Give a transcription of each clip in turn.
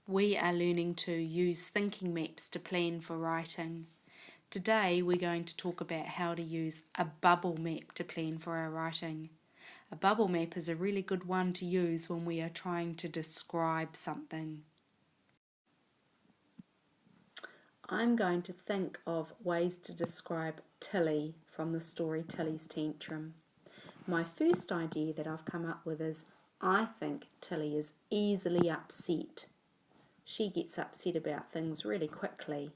We are learning to use thinking maps to plan for writing. Today we're going to talk about how to use a bubble map to plan for our writing. A bubble map is a really good one to use when we are trying to describe something. I'm going to think of ways to describe Tilly from the story Tilly's Tantrum. My first idea that I've come up with is I think Tilly is easily upset. She gets upset about things really quickly.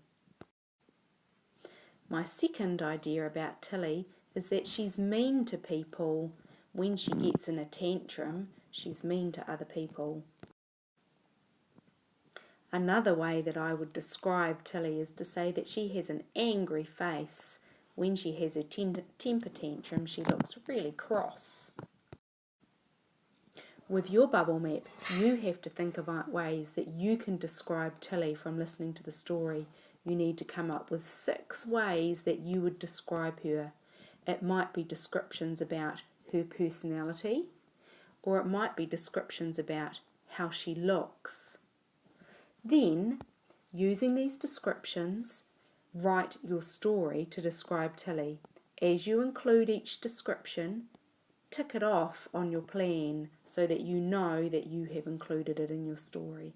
My second idea about Tilly is that she's mean to people. When she gets in a tantrum, she's mean to other people. Another way that I would describe Tilly is to say that she has an angry face. When she has her temper tantrum, she looks really cross. With your bubble map, you have to think of ways that you can describe Tilly from listening to the story. You need to come up with 6 ways that you would describe her. It might be descriptions about her personality, or it might be descriptions about how she looks. Then, using these descriptions, write your story to describe Tilly. As you include each description, tick it off on your plan so that you know that you have included it in your story.